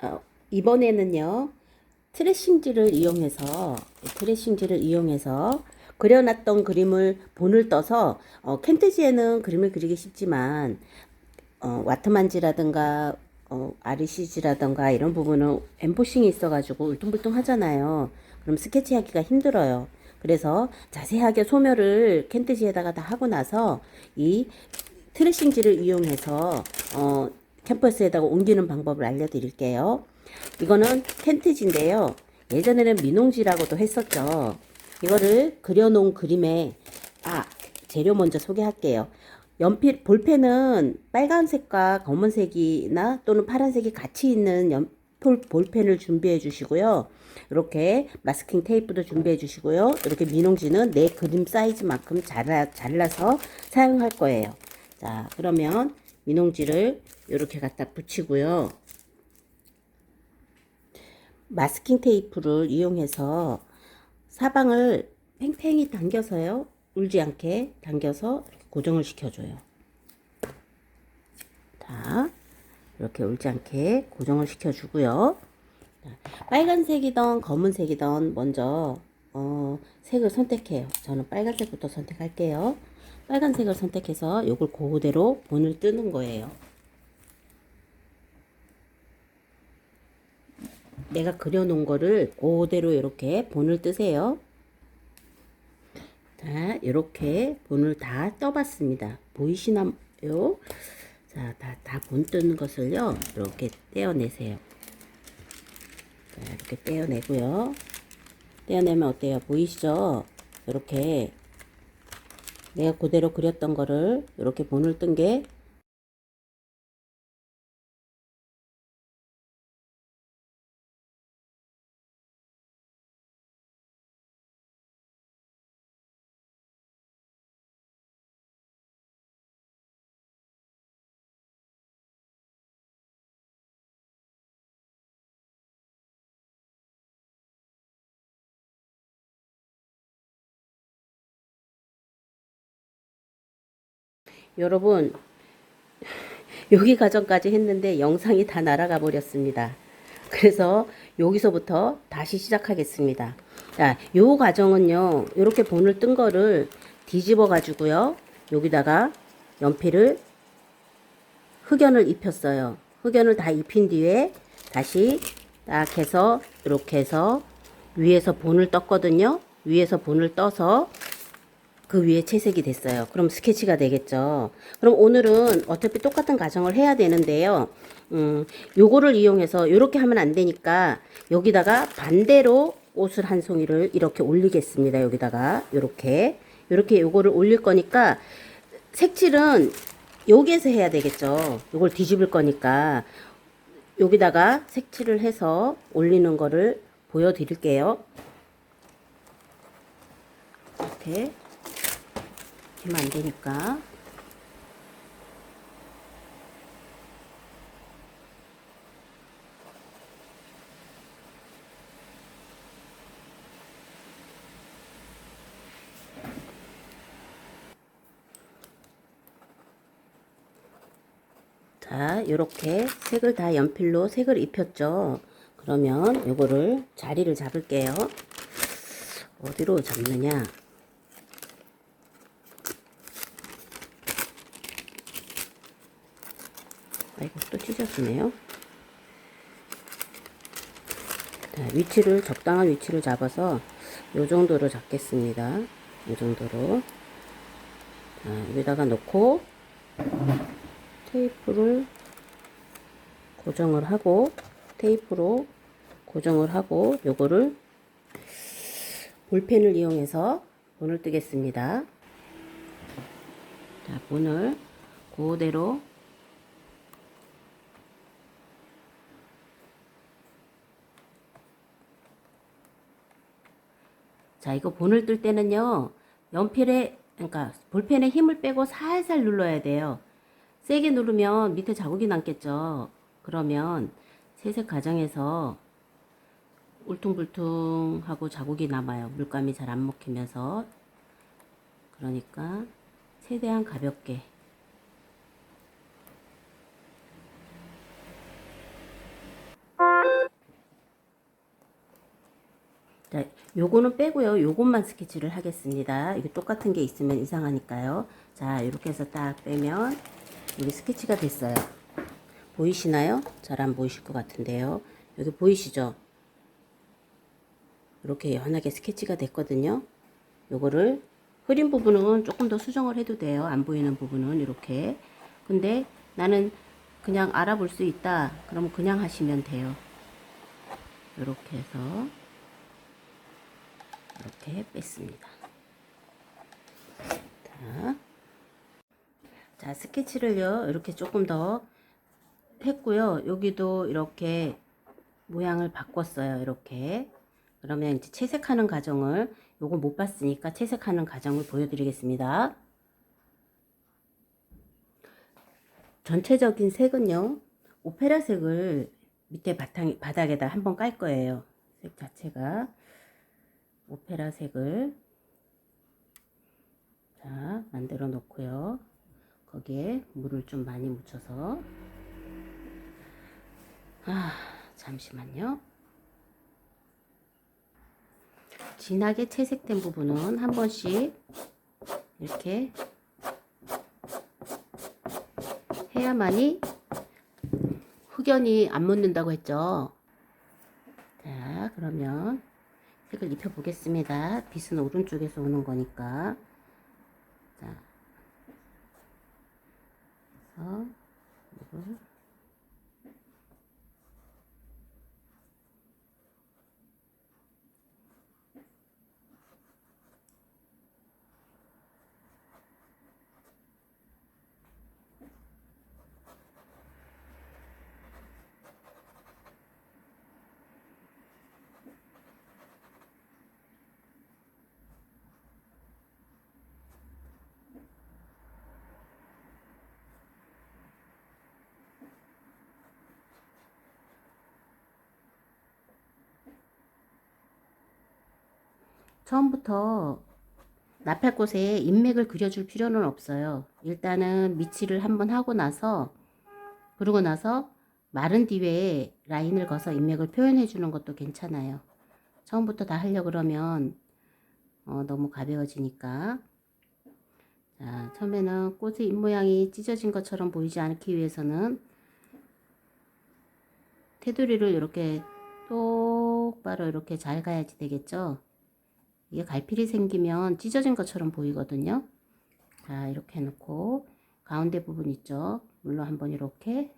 어, 이번에는요, 트레싱지를 이용해서 그려놨던 그림을 본을 떠서, 캔트지에는 그림을 그리기 쉽지만, 와트만지라든가, RCG라든가 이런 부분은 엠보싱이 있어가지고 울퉁불퉁 하잖아요. 그럼 스케치하기가 힘들어요. 그래서 자세하게 소묘를 캔트지에다가 다 하고 나서 이 트레싱지를 이용해서 캔버스에다가 옮기는 방법을 알려드릴게요. 이거는 캔트지인데요. 예전에는 민홍지라고도 했었죠. 이거를 그려놓은 그림에 재료 먼저 소개할게요. 연필 볼펜은 빨간색과 검은색이나 또는 파란색이 같이 있는 볼펜을 준비해 주시고요. 이렇게 마스킹 테이프도 준비해 주시고요. 이렇게 민홍지는 내 그림 사이즈만큼 잘라서 사용할 거예요. 자, 그러면 민홍지를 이렇게 갖다 붙이고요. 마스킹 테이프를 이용해서 사방을 팽팽히 당겨서요. 울지 않게 당겨서 이렇게 고정을 시켜줘요. 자, 이렇게 울지 않게 고정을 시켜주고요. 빨간색이던 검은색이던 먼저 색을 선택해요. 저는 빨간색부터 선택할게요. 빨간색을 선택해서 이걸 그대로 본을 뜨는 거예요. 내가 그려놓은 거를 그대로 이렇게 본을 뜨세요. 자, 이렇게 본을 다 떠봤습니다. 보이시나요? 자, 다 본 뜨는 것을요, 이렇게 떼어내세요. 자, 이렇게 떼어내고요. 떼어내면 어때요? 보이시죠? 이렇게 내가 그대로 그렸던 거를 이렇게 본을 뜬 게 여러분, 여기 과정까지 했는데 영상이 다 날아가 버렸습니다. 그래서 여기서부터 다시 시작하겠습니다. 자, 요 과정은요, 이렇게 본을 뜬 거를 뒤집어 가지고요, 여기다가 연필을 흑연을 입혔어요. 흑연을 다 입힌 뒤에 다시 딱 해서 이렇게 해서 위에서 본을 떴거든요. 위에서 본을 떠서 그 위에 채색이 됐어요. 그럼 스케치가 되겠죠. 그럼 오늘은 어차피 똑같은 과정을 해야 되는데요. 요거를 이용해서 이렇게 하면 안 되니까 여기다가 반대로 옷을 한 송이를 이렇게 올리겠습니다. 여기다가 요렇게 요거를 올릴 거니까 색칠은 여기에서 해야 되겠죠. 요걸 뒤집을 거니까 여기다가 색칠을 해서 올리는 거를 보여드릴게요. 이렇게 하면 안 되니까. 자, 요렇게 색을 다 연필로 색을 입혔죠. 그러면 요거를 자리를 잡을게요. 어디로 잡느냐? 아이고, 또 찢어지네요. 자, 적당한 위치를 잡아서 요 정도로 잡겠습니다. 요 정도로. 자, 여기다가 놓고 테이프를 고정을 하고, 테이프로 고정을 하고, 요거를 볼펜을 이용해서 본을 뜨겠습니다. 자, 본을 그대로 자, 이거 본을 뜰 때는요, 그러니까 볼펜에 힘을 빼고 살살 눌러야 돼요. 세게 누르면 밑에 자국이 남겠죠. 그러면 세색 과정에서 울퉁불퉁하고 자국이 남아요. 물감이 잘 안 먹히면서. 그러니까 최대한 가볍게. 자, 요거는 빼고요. 요것만 스케치를 하겠습니다. 이게 똑같은 게 있으면 이상하니까요. 자, 이렇게 해서 딱 빼면 여기 스케치가 됐어요. 보이시나요? 잘 안 보이실 것 같은데요. 여기 보이시죠? 이렇게 연하게 스케치가 됐거든요. 요거를 흐린 부분은 조금 더 수정을 해도 돼요. 안 보이는 부분은 이렇게. 근데 나는 그냥 알아볼 수 있다. 그러면 그냥 하시면 돼요. 이렇게 해서 이렇게 뺐습니다. 자, 스케치를요, 이렇게 조금 더 했고요. 여기도 이렇게 모양을 바꿨어요. 이렇게. 그러면 이제 채색하는 과정을, 요거 못 봤으니까 채색하는 과정을 보여드리겠습니다. 전체적인 색은요, 오페라 색을 밑에 바닥에다 한번 깔 거예요. 색 자체가. 오페라 색을. 자, 만들어 놓고요. 거기에 물을 좀 많이 묻혀서. 잠시만요. 진하게 채색된 부분은 한 번씩 이렇게 해야만이 흑연이 안 묻는다고 했죠. 자, 그러면 색을 입혀 보겠습니다. 빛은 오른쪽에서 오는 거니까. 자, 그래서 이걸 처음부터 나팔꽃에 인맥을 그려줄 필요는 없어요. 일단은 밑칠을 한번 하고 나서, 그러고 나서 마른 뒤에 라인을 그어서 인맥을 표현해 주는 것도 괜찮아요. 처음부터 다 하려고 그러면 너무 가벼워지니까. 자, 처음에는 꽃의 잎모양이 찢어진 것처럼 보이지 않기 위해서는 테두리를 이렇게 똑바로 이렇게 잘 가야지 되겠죠. 이게 갈필이 생기면 찢어진 것처럼 보이거든요. 자, 이렇게 해놓고 가운데 부분 있죠. 물로 한번 이렇게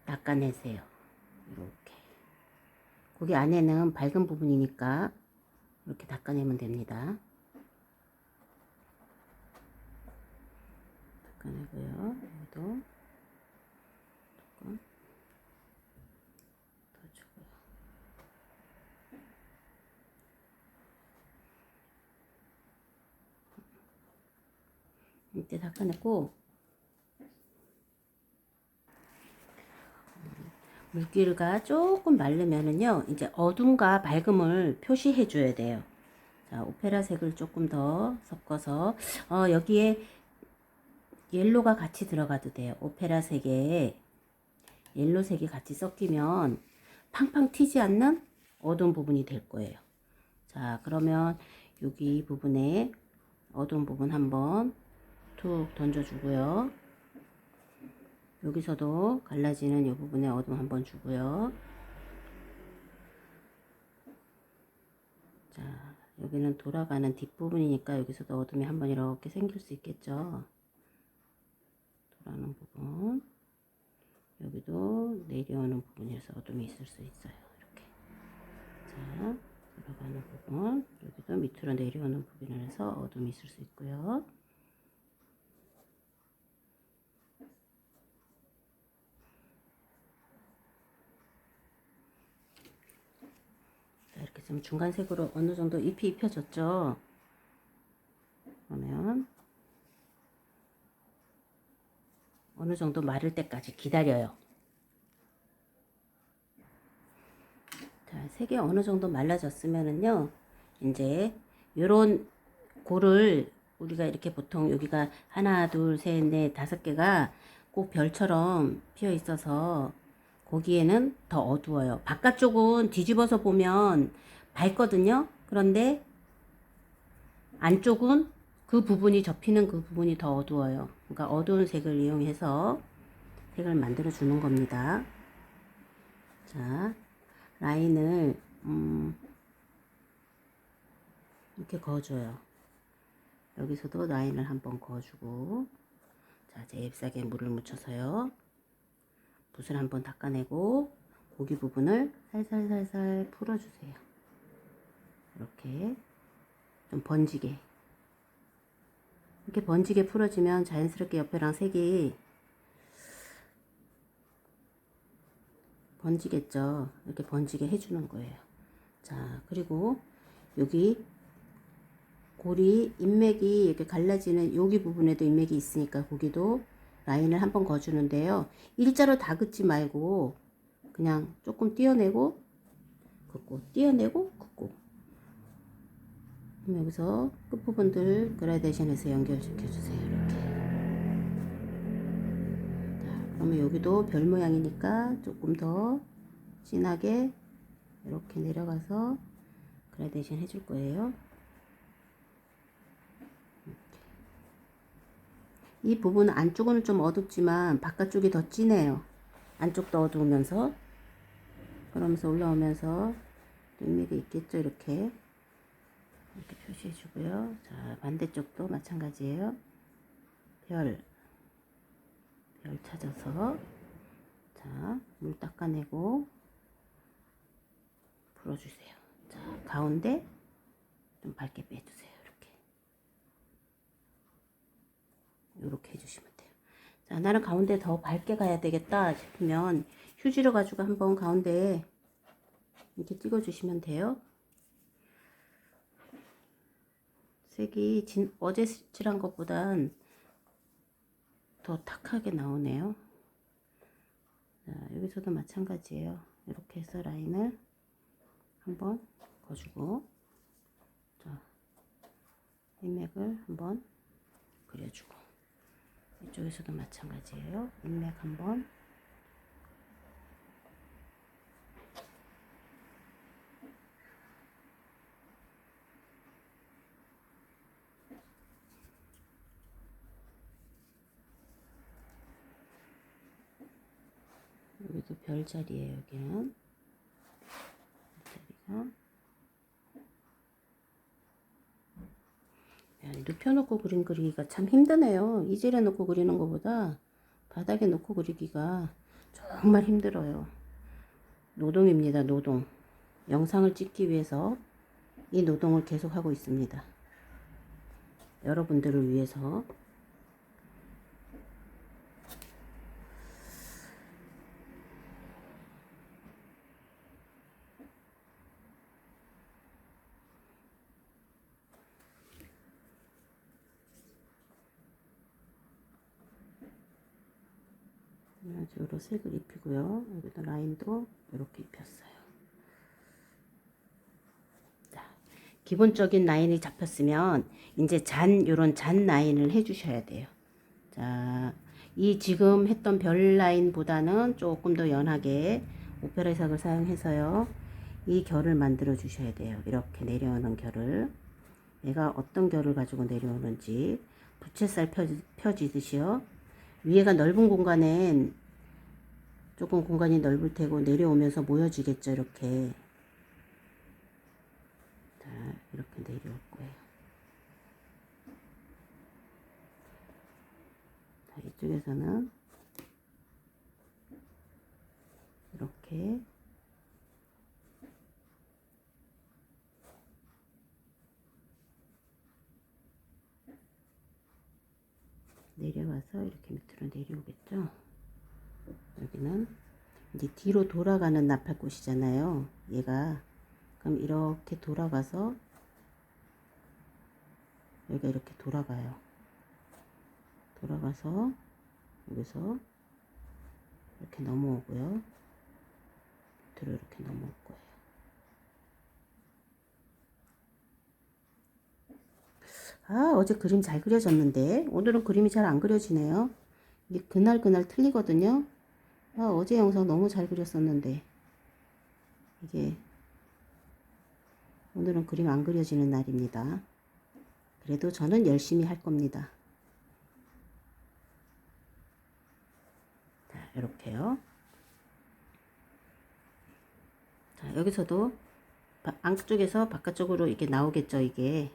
닦아내세요. 이렇게. 거기 안에는 밝은 부분이니까 이렇게 닦아내면 됩니다. 닦아내고요. 여기도 조금 더 주고요. 이때 닦아내고 물기가 조금 마르면은요, 이제 어둠과 밝음을 표시해 줘야 돼요. 자, 오페라 색을 조금 더 섞어서, 여기에 옐로가 같이 들어가도 돼요. 오페라 색에 옐로 색이 같이 섞이면 팡팡 튀지 않는 어두운 부분이 될 거예요. 자, 그러면 여기 부분에 어두운 부분 한번 툭 던져주고요. 여기서도 갈라지는 이 부분에 어둠 한번 주고요. 자, 여기는 돌아가는 뒷부분이니까 여기서도 어둠이 한번 이렇게 생길 수 있겠죠. 돌아가는 부분. 여기도 내려오는 부분에서 어둠이 있을 수 있어요. 이렇게. 자, 돌아가는 부분. 여기도 밑으로 내려오는 부분에서 어둠이 있을 수 있고요. 이렇게 좀 중간색으로 어느 정도 잎이 입혀졌죠. 그러면 어느 정도 마를 때까지 기다려요. 자, 색이 어느 정도 말라졌으면은요, 이제 요런 골을 우리가 이렇게 보통 여기가 하나, 둘, 셋, 넷, 다섯 개가 꼭 별처럼 피어 있어서 거기에는 더 어두워요. 바깥쪽은 뒤집어서 보면 밝거든요. 그런데 안쪽은 그 부분이 접히는 그 부분이 더 어두워요. 그러니까 어두운 색을 이용해서 색을 만들어 주는 겁니다. 자, 라인을 이렇게 그어줘요. 여기서도 라인을 한번 그어주고, 자, 이제 잎사귀에 물을 묻혀서요. 붓을 한번 닦아내고 고기 부분을 살살살살 풀어주세요. 이렇게 좀 번지게, 이렇게 번지게 풀어지면 자연스럽게 옆에랑 색이 번지겠죠. 이렇게 번지게 해주는 거예요. 자, 그리고 여기 고리 인맥이 이렇게 갈라지는 여기 부분에도 인맥이 있으니까 거기도 라인을 한번 그어주는데요. 일자로 다 긋지 말고 그냥 조금 띄어내고 긋고 띄어내고 긋고, 그럼 여기서 끝부분들 그라데이션해서 연결시켜 주세요. 이렇게. 자, 그러면 여기도 별 모양이니까 조금 더 진하게 이렇게 내려가서 그라데이션 해줄 거예요. 이 부분 안쪽은 좀 어둡지만 바깥쪽이 더 진해요. 안쪽도 어두우면서, 그러면서 올라오면서 인맥이 있겠죠. 이렇게 표시해 주고요. 자, 반대쪽도 마찬가지예요. 별 찾아서, 자, 물 닦아내고 풀어주세요. 자, 가운데 좀 밝게 빼주세요. 이렇게 해주시면 돼요. 자, 나는 가운데 더 밝게 가야 되겠다 싶으면 휴지를 가지고 한번 가운데 이렇게 찍어주시면 돼요. 색이 어제 칠한 것보단 더 탁하게 나오네요. 자, 여기서도 마찬가지예요. 이렇게 해서 라인을 한번 그어주고, 자, 인맥을 한번 그려주고, 이쪽에서도 마찬가지예요. 인맥 한번, 여기도 별자리예요. 여기는 별자리가, 야, 눕혀놓고 그림 그리기가 참 힘드네요. 이젤에 놓고 그리는 것보다 바닥에 놓고 그리기가 정말 힘들어요. 노동입니다. 노동. 영상을 찍기 위해서 이 노동을 계속 하고 있습니다. 여러분들을 위해서. 이런 식으로 색을 입히고요. 여기도 라인도 이렇게 입혔어요. 자, 기본적인 라인이 잡혔으면 이제 요런 잔 라인을 해주셔야 돼요. 자, 이 지금 했던 별 라인보다는 조금 더 연하게 오페라 색을 사용해서요. 이 결을 만들어 주셔야 돼요. 이렇게 내려오는 결을. 내가 어떤 결을 가지고 내려오는지 부채살 펴지듯이요. 위에가 넓은 공간엔 조금 공간이 넓을 테고 내려오면서 모여지겠죠. 이렇게. 자, 이렇게 내려올 거예요. 자, 이쪽에서는 이렇게 내려와서 이렇게 밑으로 내려오겠죠. 여기는 이제 뒤로 돌아가는 나팔꽃이잖아요. 얘가. 그럼 이렇게 돌아가서 여기가 이렇게 돌아가요. 돌아가서 여기서 이렇게 넘어오고요. 밑으로 이렇게 넘어올 거예요. 아, 어제 그림 잘 그려졌는데 오늘은 그림이 잘 안 그려지네요. 이게 그날 틀리거든요. 아, 어제 영상 너무 잘 그렸었는데 이게 오늘은 그림 안 그려지는 날입니다. 그래도 저는 열심히 할 겁니다. 자, 이렇게요. 자, 여기서도 안쪽에서 바깥쪽으로 이게 나오겠죠. 이게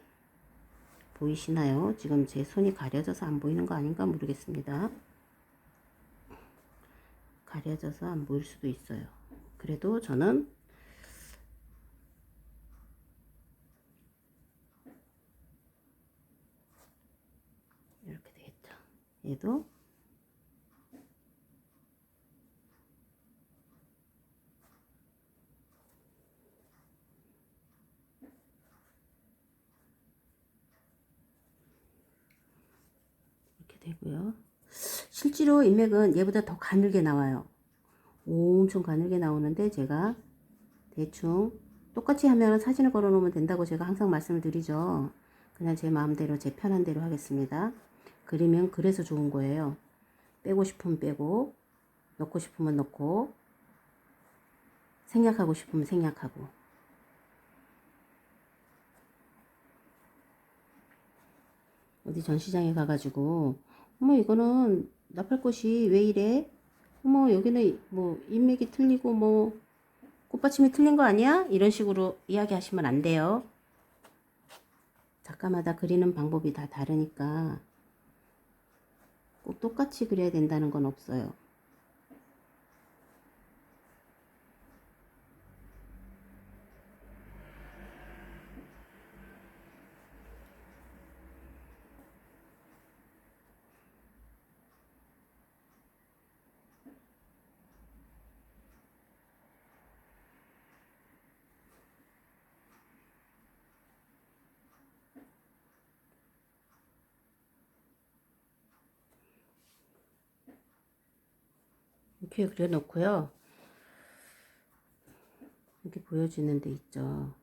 보이시나요? 지금 제 손이 가려져서 안 보이는 거 아닌가 모르겠습니다. 가려져서 안 보일 수도 있어요. 그래도 저는 이렇게 되겠죠. 얘도 이렇게 되고요. 실제로 인맥은 얘보다 더 가늘게 나와요. 엄청 가늘게 나오는데 제가 대충 똑같이 하면 사진을 걸어 놓으면 된다고 제가 항상 말씀을 드리죠. 그냥 제 마음대로 제 편한 대로 하겠습니다. 그리면 그래서 좋은 거예요. 빼고 싶으면 빼고 넣고 싶으면 넣고 생략하고 싶으면 생략하고. 어디 전시장에 가가지고 어머 이거는 나팔꽃이 왜 이래? 어머 여기는 뭐 인맥이 틀리고 뭐 꽃받침이 틀린 거 아니야? 이런 식으로 이야기하시면 안 돼요. 작가마다 그리는 방법이 다 다르니까 꼭 똑같이 그려야 된다는 건 없어요. 이렇게 그려놓고요. 이렇게 보여지는 데 있죠.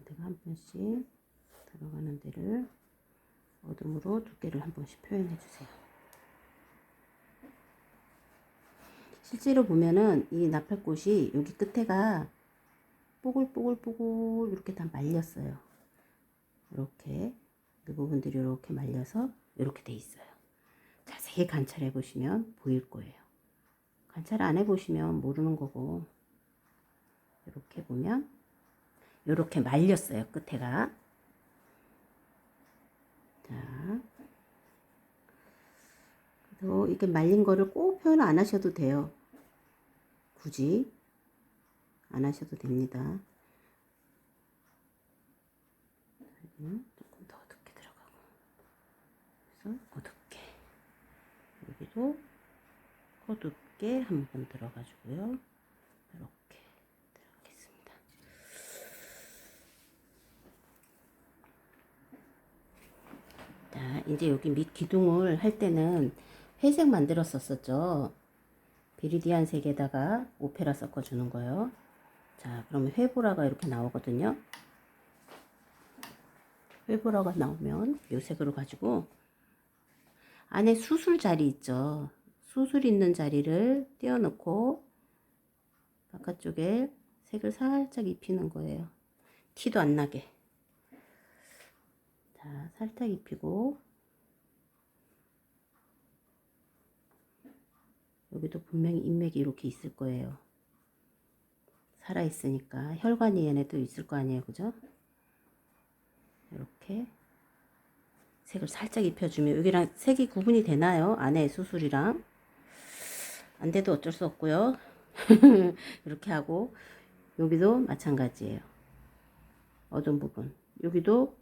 내가 한 번씩 들어가는 데를 어둠으로 두께를 한 번씩 표현해 주세요. 실제로 보면은 이 나팔꽃이 여기 끝에가 뽀글뽀글뽀글 이렇게 다 말렸어요. 이렇게 그 부분들이 이렇게 말려서 이렇게 돼 있어요. 자세히 관찰해 보시면 보일 거예요. 관찰 안 해 보시면 모르는 거고. 이렇게 보면 이렇게 말렸어요. 끝에가. 자, 그래서 이렇게 말린 거를 꼭 표현 안 하셔도 돼요. 굳이 안 하셔도 됩니다. 조금 더 어둡게 들어가고, 그래서 어둡게, 여기도 어둡게 한번 들어가주고요. 이렇게 들어가겠습니다. 자, 이제 여기 밑 기둥을 할 때는 회색 만들었었죠. 비리디안 색에다가 오페라 섞어주는 거예요. 자, 그러면 회보라가 이렇게 나오거든요. 회보라가 나오면 이 색으로 가지고 안에 수술 자리 있죠. 수술 있는 자리를 띄워놓고 바깥쪽에 색을 살짝 입히는 거예요. 티도 안 나게. 자, 살짝 입히고 여기도 분명히 인맥이 이렇게 있을 거예요. 살아있으니까 혈관이 얘네도 있을 거 아니에요, 그죠? 이렇게 색을 살짝 입혀주면 여기랑 색이 구분이 되나요? 안에 수술이랑 안 돼도 어쩔 수 없고요. 이렇게 하고 여기도 마찬가지예요. 어두운 부분 여기도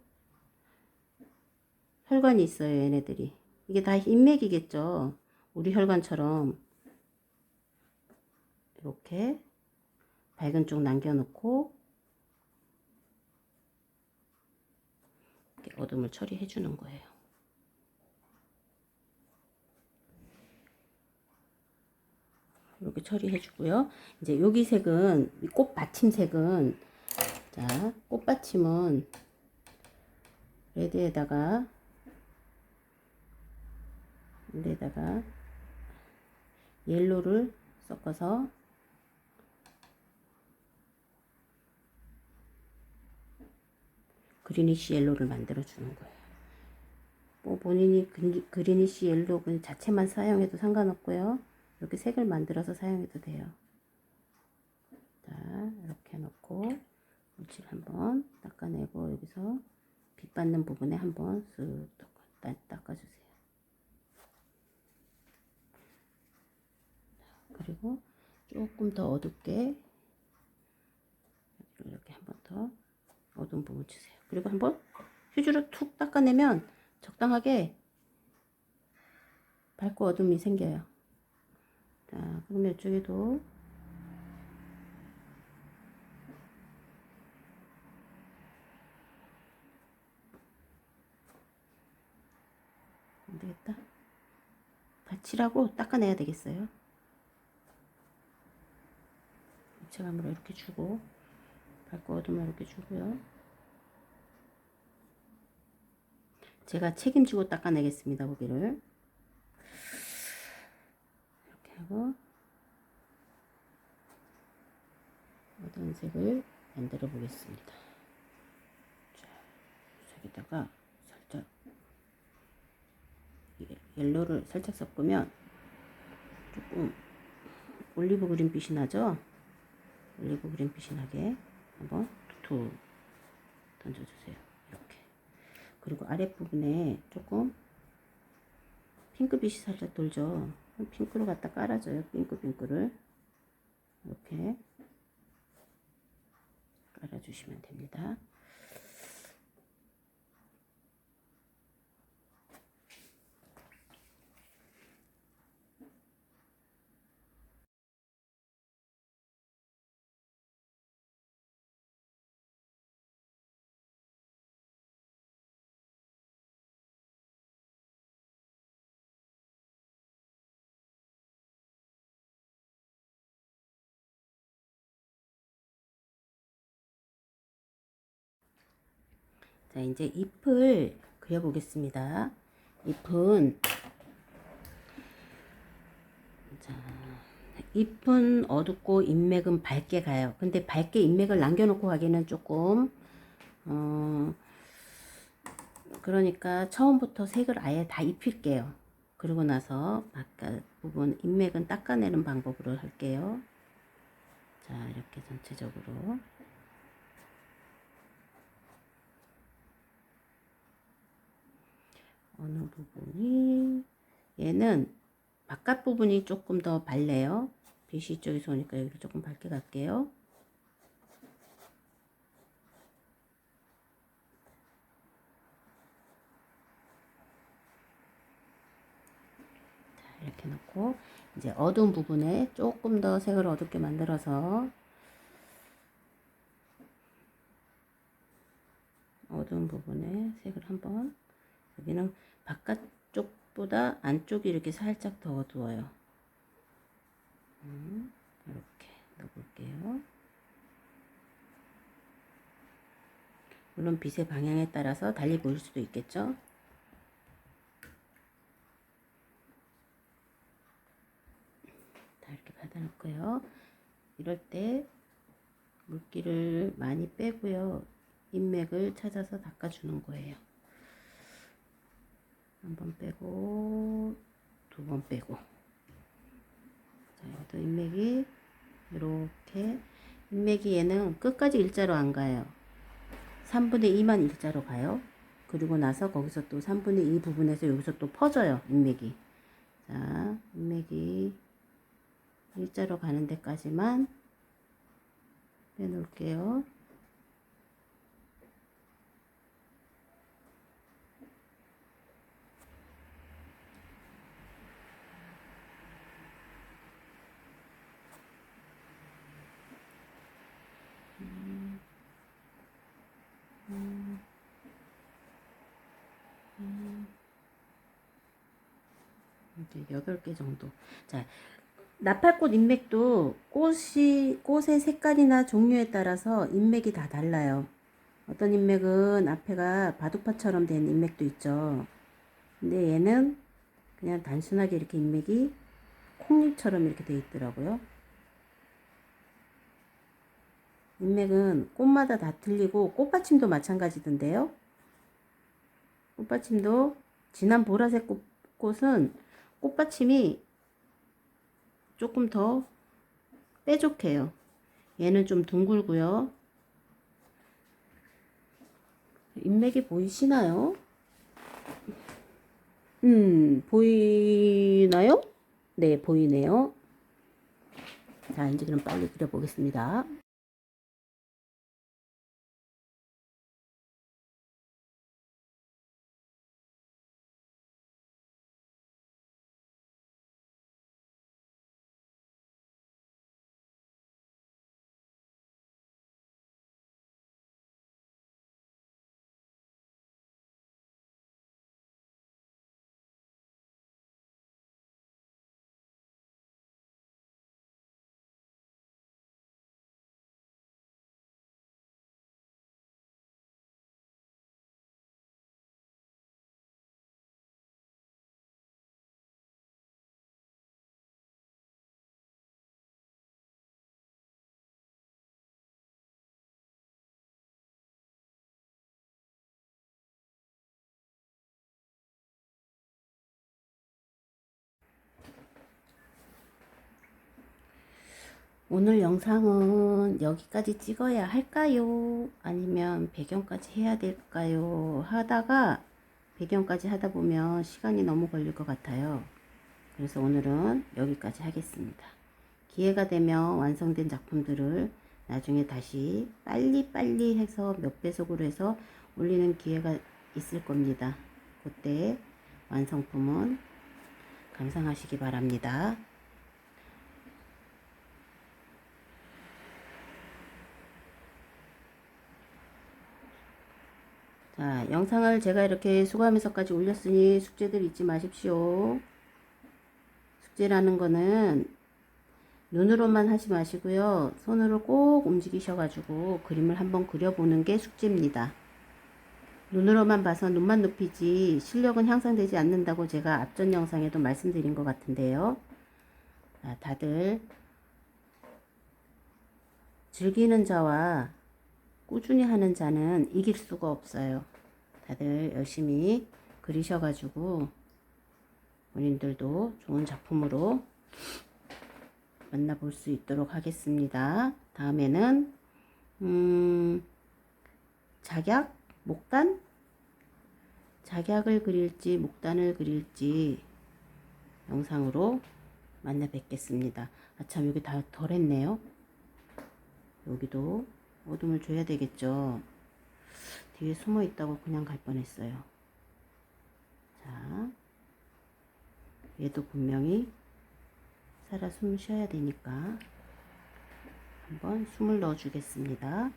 혈관이 있어요. 얘네들이 이게 다 인맥이겠죠. 우리 혈관처럼 이렇게 밝은 쪽 남겨놓고 이렇게 어둠을 처리해 주는 거예요. 이렇게 처리해 주고요. 이제 여기 색은 꽃받침 색은 자 꽃받침은 레드에다가 옐로를 섞어서 그리니쉬 옐로를 만들어 주는 거예요. 뭐 본인이 그리니쉬 옐로 그 자체만 사용해도 상관없고요. 이렇게 색을 만들어서 사용해도 돼요. 자, 이렇게 해놓고 물질 한번 닦아내고 여기서 빛 받는 부분에 한번 쓱 닦아주세요. 그리고 조금 더 어둡게 이렇게 한번 더 어두운 부분 주세요. 그리고 한번 휴지로 툭 닦아내면 적당하게 밝고 어둠이 생겨요. 자, 그럼 이쪽에도 안 되겠다. 받치라고 닦아내야 되겠어요. 입체감으로 이렇게 주고 밝고 어둠을 이렇게 주고요. 제가 책임지고 닦아내겠습니다. 고기를 이렇게 하고 어두운 색을 만들어 보겠습니다. 자, 색에다가 살짝 옐로를 살짝 섞으면 조금 올리브 그린 빛이 나죠? 올리브 그린 빛이 나게 한번 툭툭 던져주세요. 이렇게. 그리고 아랫부분에 조금 핑크빛이 살짝 돌죠. 핑크로 갖다 깔아줘요. 핑크를 이렇게 깔아주시면 됩니다. 자, 이제 잎을 그려보겠습니다. 잎은 자, 잎은 어둡고 잎맥은 밝게 가요. 근데 밝게 잎맥을 남겨놓고 가기는 조금 그러니까 처음부터 색을 아예 다 입힐게요. 그리고 나서 바깥 부분 잎맥은 닦아내는 방법으로 할게요. 자, 이렇게 전체적으로 어느 부분이 얘는 바깥 부분이 조금 더 밝네요. 빛이 이쪽에서 오니까 여기를 조금 밝게 갈게요. 자, 이렇게 놓고 이제 어두운 부분에 조금 더 색을 어둡게 만들어서 어두운 부분에 색을 한번 여기는 바깥쪽보다 안쪽이 이렇게 살짝 더 어두워요. 이렇게 넣어볼게요. 물론 빛의 방향에 따라서 달리 보일 수도 있겠죠. 다 이렇게 받아놓고요. 이럴 때 물기를 많이 빼고요. 잎맥을 찾아서 닦아주는 거예요. 한 번 빼고 두 번 빼고 자, 여기도 잎맥이 이렇게 잎맥이 얘는 끝까지 일자로 안 가요. 3분의 2만 일자로 가요. 그리고 나서 거기서 또 3분의 2 부분에서 여기서 또 퍼져요. 잎맥이. 자, 잎맥이 일자로 가는 데까지만 빼놓을게요. 이제 8개 정도. 자, 나팔꽃 잎맥도 꽃의 색깔이나 종류에 따라서 잎맥이 다 달라요. 어떤 잎맥은 앞에가 바둑파처럼 된 잎맥도 있죠. 근데 얘는 그냥 단순하게 이렇게 잎맥이 콩잎처럼 이렇게 돼 있더라고요. 인맥은 꽃마다 다 틀리고 꽃받침도 마찬가지던데요. 꽃받침도 진한 보라색 꽃은 꽃받침이 조금 더 뾰족해요. 얘는 좀 둥글고요. 인맥이 보이시나요? 보이나요? 네, 보이네요. 자, 이제 그럼 빨리 그려보겠습니다. 오늘 영상은 여기까지 찍어야 할까요? 아니면 배경까지 해야 될까요? 하다가 배경까지 하다 보면 시간이 너무 걸릴 것 같아요. 그래서 오늘은 여기까지 하겠습니다. 기회가 되면 완성된 작품들을 나중에 다시 빨리 해서 몇 배속으로 해서 올리는 기회가 있을 겁니다. 그때 완성품은 감상하시기 바랍니다. 자, 영상을 제가 이렇게 수고하면서까지 올렸으니 숙제들 잊지 마십시오. 숙제라는 거는 눈으로만 하지 마시고요. 손으로 꼭 움직이셔가지고 그림을 한번 그려보는 게 숙제입니다. 눈으로만 봐서 눈만 높이지 실력은 향상되지 않는다고 제가 앞전 영상에도 말씀드린 것 같은데요. 자, 다들 즐기는 자와 꾸준히 하는 자는 이길 수가 없어요. 다들 열심히 그리셔가지고 본인들도 좋은 작품으로 만나볼 수 있도록 하겠습니다. 다음에는 작약, 목단, 작약을 그릴지 목단을 그릴지 영상으로 만나 뵙겠습니다. 아참, 여기 다 덜 했네요. 여기도 어둠을 줘야 되겠죠. 뒤에 숨어 있다고 그냥 갈 뻔했어요. 자, 얘도 분명히 살아 숨을 쉬어야 되니까 한번 숨을 넣어 주겠습니다.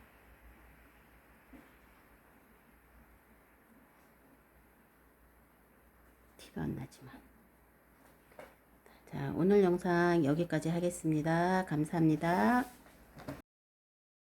티가 안 나지만. 자, 오늘 영상 여기까지 하겠습니다. 감사합니다.